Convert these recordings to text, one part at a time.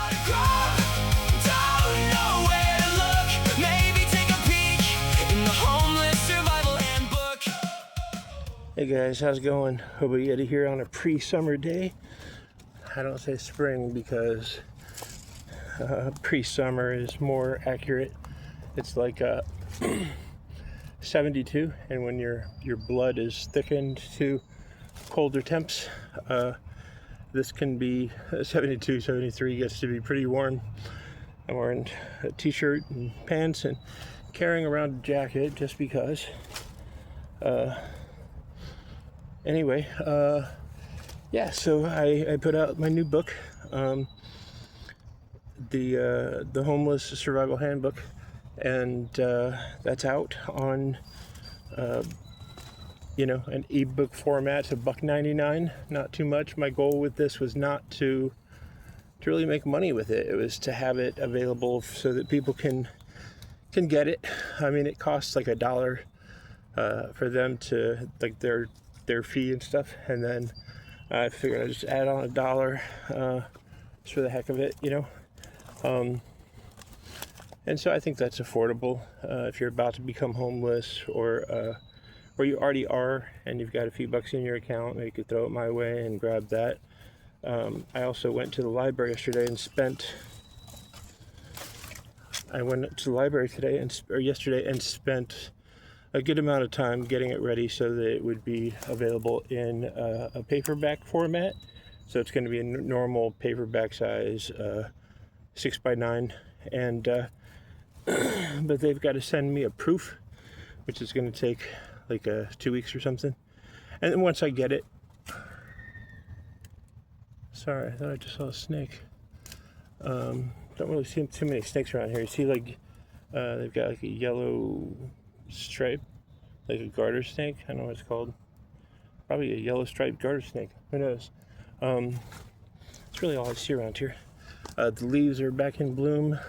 gotta grow, don't know where to look. Maybe take a peek in the Homeless Survival Handbook. Hey guys, how's it going? Hobo Yeti here on a pre-summer day. I don't say spring because pre-summer is more accurate. It's like 72, and when your blood is thickened to colder temps, this can be 72, 73, gets to be pretty warm. I'm wearing a t-shirt and pants and carrying around a jacket just because. Anyway, yeah, so I put out my new book, the Homeless Survival Handbook, and that's out on, an ebook format, $1.99, not too much. My goal with this was not to really make money with it. It was to have it available so that people can get it. I mean, it costs like $1 for them to, like, their fee and stuff, and then I figured I'd just add on $1 just for the heck of it, and so I think that's affordable if you're about to become homeless, or you already are and you've got a few bucks in your account. You could throw it my way and grab that. I also went to the library yesterday and spent a good amount of time getting it ready so that it would be available in a paperback format. So it's going to be a normal paperback size, 6x9, and but they've got to send me a proof, which is going to take like 2 weeks or something. And then once I get it, sorry, I thought I just saw a snake. Don't really see too many snakes around here. You see, like, they've got like a yellow stripe, like a garter snake. I don't know what it's called. Probably a yellow striped garter snake. Who knows? It's really all I see around here. The leaves are back in bloom.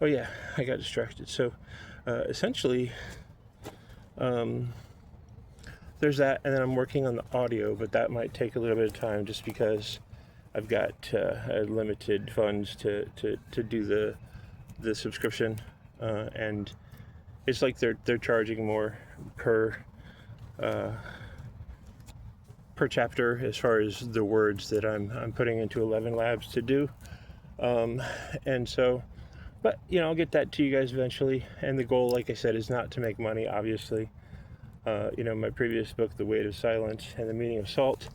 Oh yeah, I got distracted. So essentially, there's that, and then I'm working on the audio, but that might take a little bit of time just because I've got limited funds to do the subscription, and it's like they're charging more per chapter as far as the words that I'm putting into 11 Labs to do, and so, but I'll get that to you guys eventually. And the goal, like I said, is not to make money, obviously. My previous book, The Weight of Silence and the Meaning of Salt,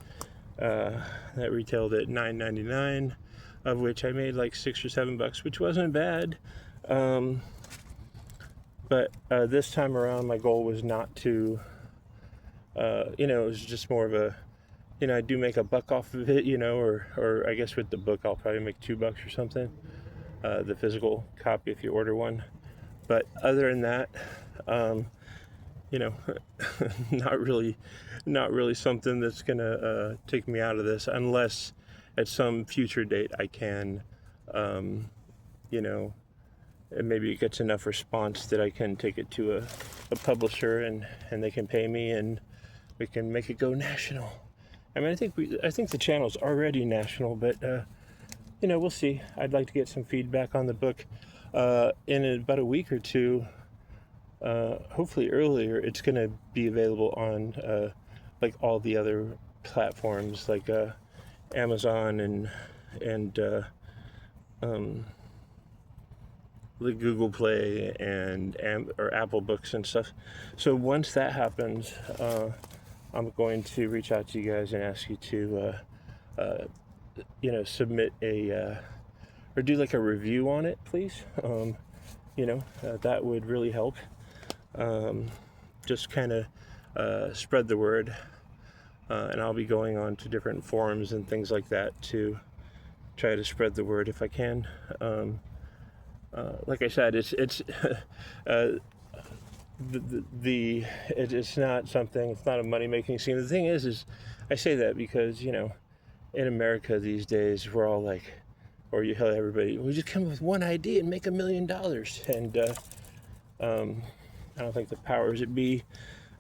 that retailed at $9.99, of which I made like $6 or $7, which wasn't bad. But this time around, my goal was not to, it was just more of a, I do make $1 off of it, or I guess with the book, I'll probably make $2 or something, the physical copy if you order one. But other than that, not really something that's gonna take me out of this, unless at some future date I can, and maybe it gets enough response that I can take it to a publisher and they can pay me and we can make it go national. I mean, I think the channel's already national, but we'll see. I'd like to get some feedback on the book. In about a week or two, hopefully earlier, it's going to be available on like all the other platforms, like Amazon and the Google Play or Apple Books and stuff. So once that happens, I'm going to reach out to you guys and ask you to submit or do like a review on it, please. That would really help. Just kind of spread the word, and I'll be going on to different forums and things like that to try to spread the word if I can. Like I said, it's it's not something. It's not a money-making scheme. The thing is I say that because in America these days we're all like, or you tell everybody, we just come up with one idea and make $1 million, and I don't think the powers that be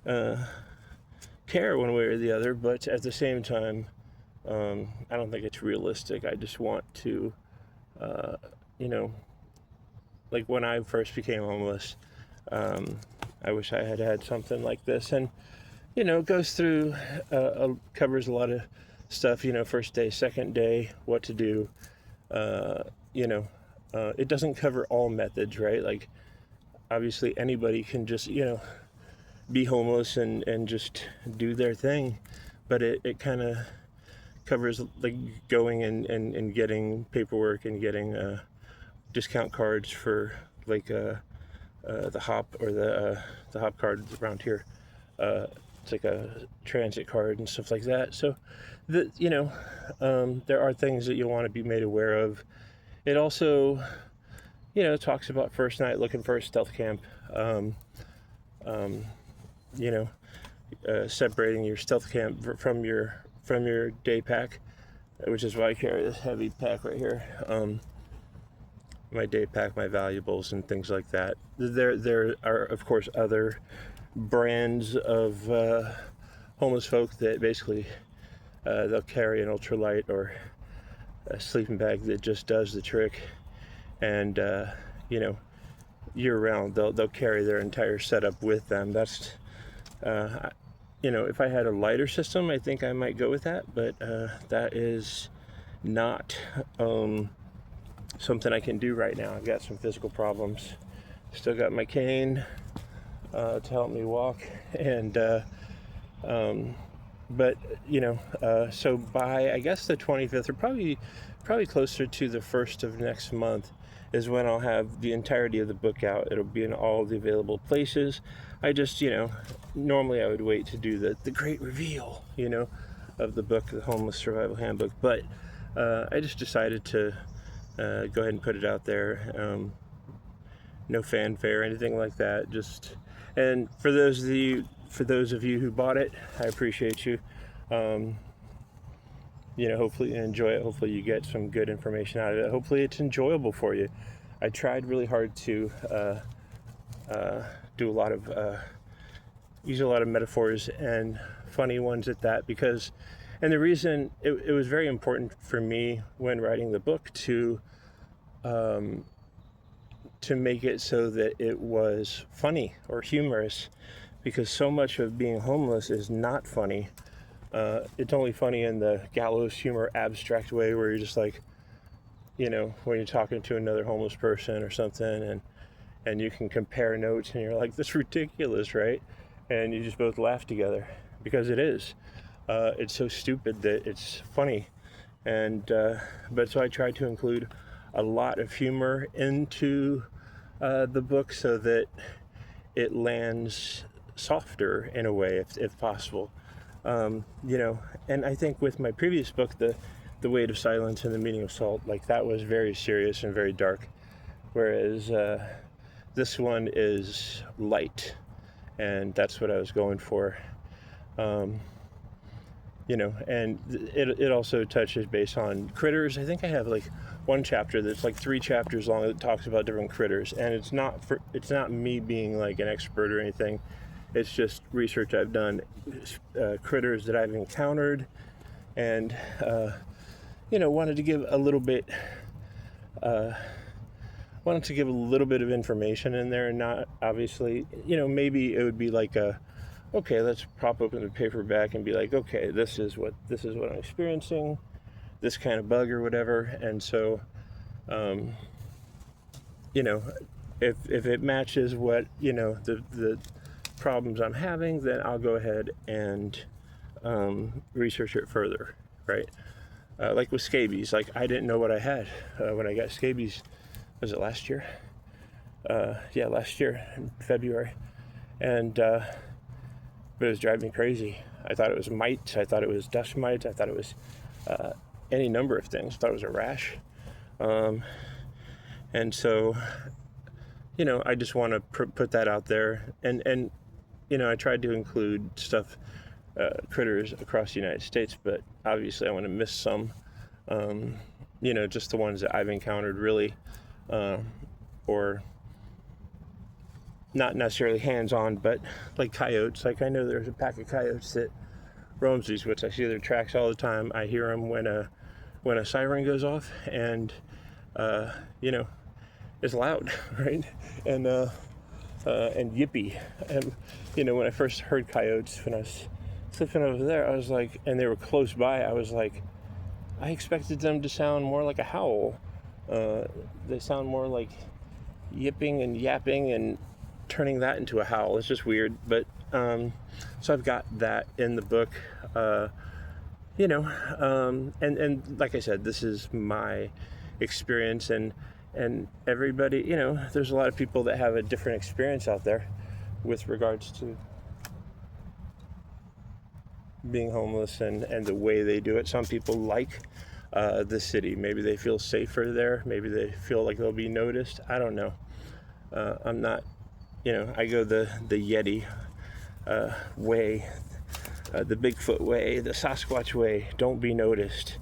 care one way or the other. But at the same time, I don't think it's realistic. I just want to you know, like when I first became homeless, I wish I had had something like this. And you know, it goes through, covers a lot of stuff, you know, first day, second day, what to do. You know, it doesn't cover all methods, right? Like, obviously, anybody can just, you know, be homeless and just do their thing. But it kind of covers like going and getting paperwork and getting discount cards for like the hop or the hop card around here. It's like a transit card and stuff like that. So, you know, there are things that you'll want to be made aware of. It also, you know, talks about first night looking for a stealth camp. You know, separating your stealth camp from your day pack, which is why I carry this heavy pack right here. My day pack, my valuables, and things like that. There are, of course, other brands of homeless folk that basically they'll carry an ultralight or a sleeping bag that just does the trick, and you know, year round they'll carry their entire setup with them. That's you know, if I had a lighter system, I think I might go with that, but that is not something I can do right now. I've got some physical problems. Still got my cane to help me walk, and but you know, so by I guess the 25th, or probably closer to the 1st of next month, is when I'll have the entirety of the book out. It'll be in all the available places. I just, you know, normally I would wait to do the great reveal, you know, of the book, the Homeless Survival Handbook, but I just decided to go ahead and put it out there. No fanfare, anything like that. Just, and for those of you who bought it, I appreciate you. You know, hopefully you enjoy it. Hopefully you get some good information out of it. Hopefully it's enjoyable for you. I tried really hard to do a lot of use a lot of metaphors and funny ones at that, because, and the reason it was very important for me when writing the book to make it so that it was funny or humorous, because so much of being homeless is not funny. It's only funny in the gallows humor abstract way, where you're just like, you know, when you're talking to another homeless person or something, and you can compare notes and you're like, this is ridiculous, right? And you just both laugh together, because it is. It's so stupid that it's funny. And but so I tried to include a lot of humor into the book so that it lands softer in a way, if possible. You know, and I think with my previous book, the Weight of Silence and the Meaning of Salt, like that was very serious and very dark, whereas this one is light, and that's what I was going for. You know, and it also touches base on critters. I think I have like one chapter that's like 3 chapters long that talks about different critters, and it's not me being like an expert or anything. It's just research I've done, critters that I've encountered, and you know, wanted to give a little bit of information in there, and not obviously, you know, maybe it would be like okay, let's prop open the paperback and be like, okay, this is what I'm experiencing, this kind of bug or whatever. And so, you know, if it matches what, you know, the problems I'm having, then I'll go ahead and research it further, right? Like with scabies, like I didn't know what I had when I got scabies. Was it last year? Yeah, last year in February, and but it was driving me crazy. I thought it was mites. I thought it was dust mites. I thought it was any number of things. I thought it was a rash, and so, you know, I just want to put that out there, and you know, I tried to include stuff, critters across the United States, but obviously I want to miss some. You know, just the ones that I've encountered, really, or not necessarily hands-on, but like coyotes. Like I know there's a pack of coyotes that roams these woods. I see their tracks all the time. I hear them when a siren goes off, and you know, is loud, right? And yippy. And, you know, when I first heard coyotes, when I was sleeping over there, I was like, and they were close by, I was like, I expected them to sound more like a howl. They sound more like yipping and yapping and turning that into a howl. It's just weird. But so I've got that in the book. You know, and like I said, this is my experience, and everybody, you know, there's a lot of people that have a different experience out there with regards to being homeless and the way they do it. Some people like the city. Maybe they feel safer there. Maybe they feel like they'll be noticed. I don't know. I'm not, you know, I go the Yeti way, the Bigfoot way, the Sasquatch way. Don't be noticed.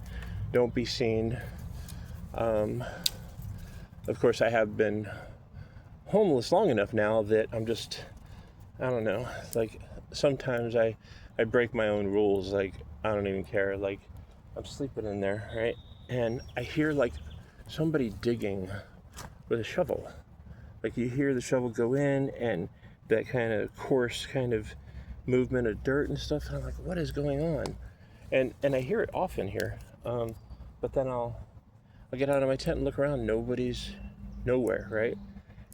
Don't be seen. Of course, I have been homeless long enough now that I'm just, I don't know, like sometimes I break my own rules. Like, I don't even care. Like, I'm sleeping in there, right? And I hear like somebody digging with a shovel. Like, you hear the shovel go in and that kind of coarse kind of movement of dirt and stuff. And I'm like, what is going on? And I hear it often here. But then I'll get out of my tent and look around. Nobody's nowhere, right?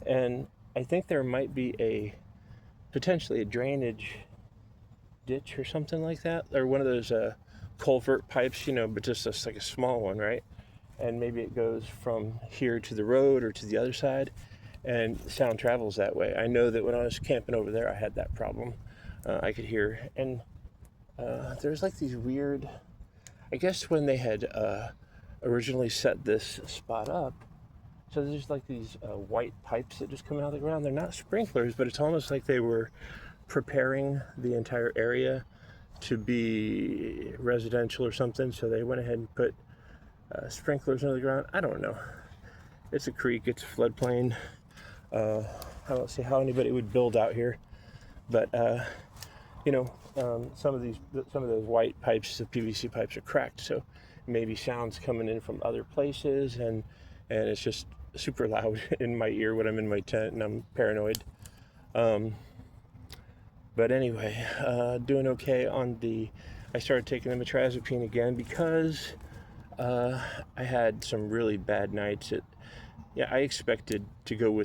And I think there might be potentially a drainage ditch or something like that, or one of those culvert pipes, you know, but just like a small one, right? And maybe it goes from here to the road or to the other side, and sound travels that way. I know that when I was camping over there, I had that problem. I could hear, and there's like these weird, I guess when they had originally set this spot up, so there's like these white pipes that just come out of the ground. They're not sprinklers, but it's almost like they were preparing the entire area to be residential or something. So they went ahead and put sprinklers under the ground. I don't know. It's a creek. It's a floodplain. I don't see how anybody would build out here, but you know, some of those white pipes, the PVC pipes, are cracked. So maybe sounds coming in from other places, and it's just super loud in my ear when I'm in my tent and I'm paranoid. But anyway, doing okay on I started taking the metrazapine again because I had some really bad nights. I expected to go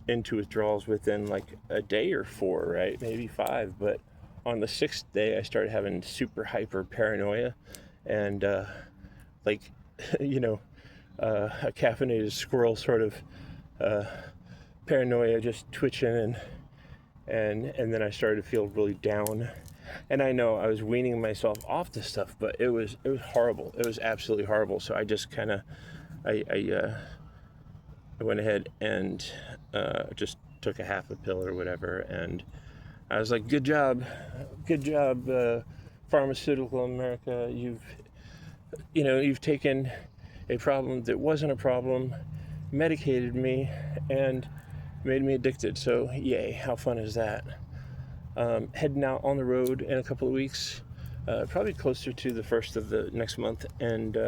into withdrawals within like a day or 4, right? Maybe 5. But on the 6th day, I started having super hyper paranoia, and like, you know, a caffeinated squirrel sort of paranoia, just twitching, and then I started to feel really down. And I know I was weaning myself off this stuff, but it was horrible. It was absolutely horrible. So I just kind of I went ahead and just took a half a pill or whatever, and I was like, good job, pharmaceutical America. You've taken a problem that wasn't a problem, medicated me, and made me addicted. So yay, how fun is that? Heading out on the road in a couple of weeks, probably closer to the 1st of the next month, and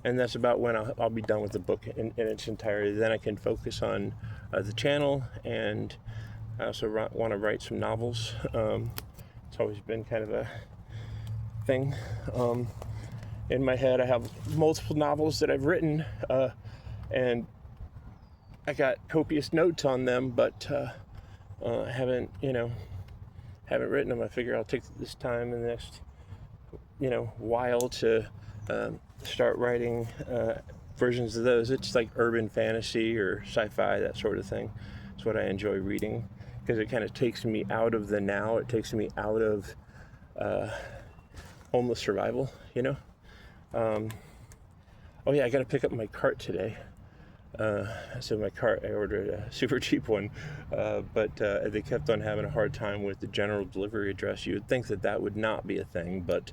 that's about when I'll be done with the book in its entirety. Then I can focus on the channel, and I also want to write some novels. It's always been kind of a thing in my head. I have multiple novels that I've written, and I got copious notes on them, but haven't written them. I figure I'll take this time in the next while to start writing versions of those. It's like urban fantasy or sci-fi, that sort of thing. It's what I enjoy reading, because it kind of takes me out of the now. It takes me out of homeless survival, Oh yeah, I got to pick up my cart today. So my cart, I ordered a super cheap one, but they kept on having a hard time with the general delivery address. You would think that would not be a thing, but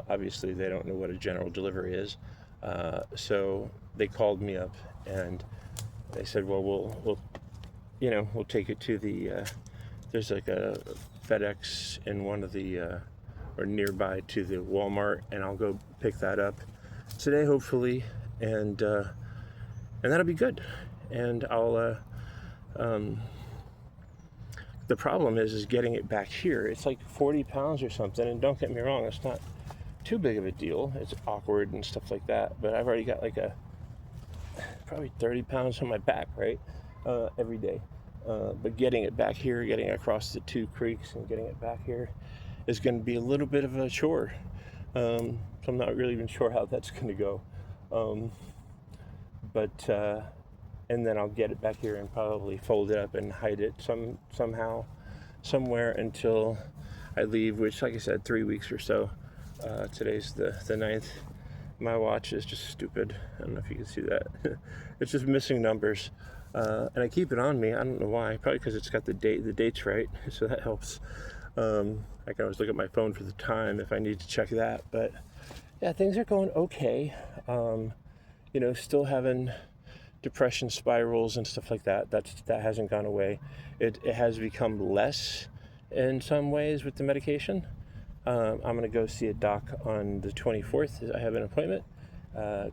obviously they don't know what a general delivery is. So they called me up and they said, well, we'll take it to there's like a FedEx in one of the, or nearby to the Walmart, and I'll go pick that up today, hopefully. And and that'll be good. And I'll the problem is getting it back here. It's like 40 pounds or something, and don't get me wrong, it's not too big of a deal. It's awkward and stuff like that, but I've already got like probably 30 pounds on my back, right, every day. But getting it back here, getting across the 2 creeks and getting it back here is going to be a little bit of a chore. So I'm not really even sure how that's going to go. And then I'll get it back here and probably fold it up and hide it somehow, somewhere until I leave, which, like I said, 3 weeks or so. Today's the 9th. My watch is just stupid. I don't know if you can see that. It's just missing numbers. And I keep it on me. I don't know why. Probably because it's got the date's right, so that helps. I can always look at my phone for the time if I need to check that. But yeah, things are going okay. Still having depression spirals and stuff like that. That hasn't gone away. It has become less in some ways with the medication. I'm going to go see a doc on the 24th. I have an appointment. I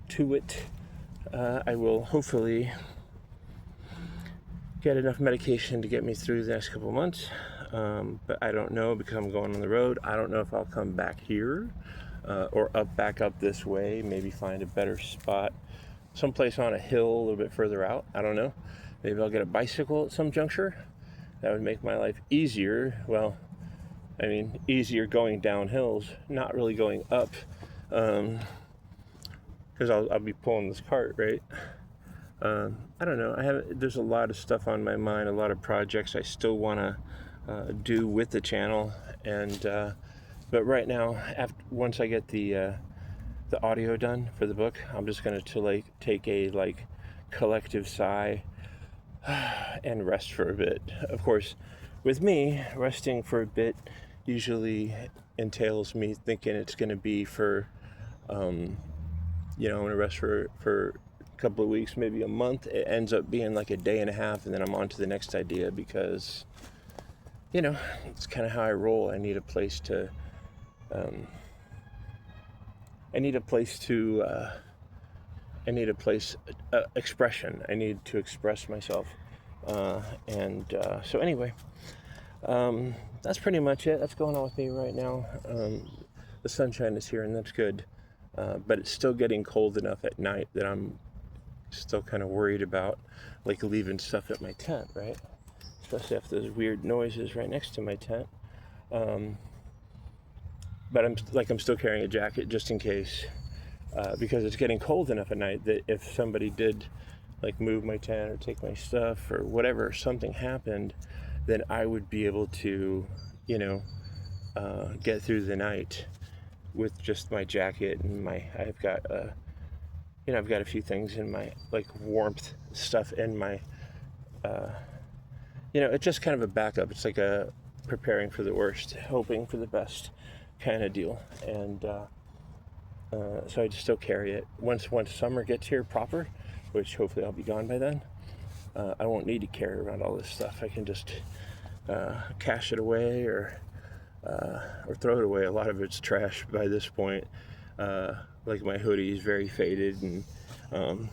will hopefully get enough medication to get me through the next couple of months. But I don't know, because I'm going on the road. I don't know if I'll come back here or back up this way, maybe find a better spot someplace on a hill a little bit further out. I don't know. Maybe I'll get a bicycle at some juncture. That would make my life easier. Well, I mean, easier going down hills, not really going up, because I'll be pulling this cart, right? I don't know. There's a lot of stuff on my mind, a lot of projects I still want to do with the channel, but right now, once I get the audio done for the book, I'm just going to take a collective sigh and rest for a bit. Of course, with me, resting for a bit usually entails me thinking it's going to be for, I'm going to rest for a couple of weeks, maybe a month. It ends up being like a day and a half, and then I'm on to the next idea, because, it's kind of how I roll. I need a place to expression. I need to express myself. So anyway, that's pretty much it. That's going on with me right now. The sunshine is here, and that's good. But it's still getting cold enough at night that I'm still kind of worried about leaving stuff at my tent, right? Especially if there's weird noises right next to my tent. But I'm still carrying a jacket just in case, because it's getting cold enough at night that if somebody did move my tent or take my stuff or whatever, something happened, then I would be able to, get through the night with just my jacket and I've got a few things in my warmth stuff in my, it's just kind of a backup. It's like a preparing for the worst, hoping for the best kind of deal. And so I just still carry it. Once summer gets here proper, which hopefully I'll be gone by then, I won't need to carry around all this stuff. I can just cash it away or throw it away. A lot of it's trash by this point. My hoodie is very faded, and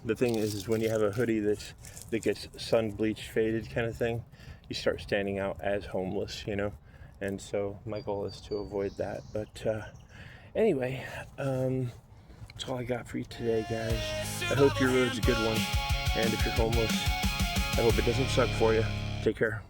the thing is when you have a hoodie that gets sun bleached faded kind of thing, you start standing out as homeless, and so my goal is to avoid that. But anyway, that's all I got for you today, guys. I hope your road's a good one, and if you're homeless, I hope it doesn't suck for you. Take care.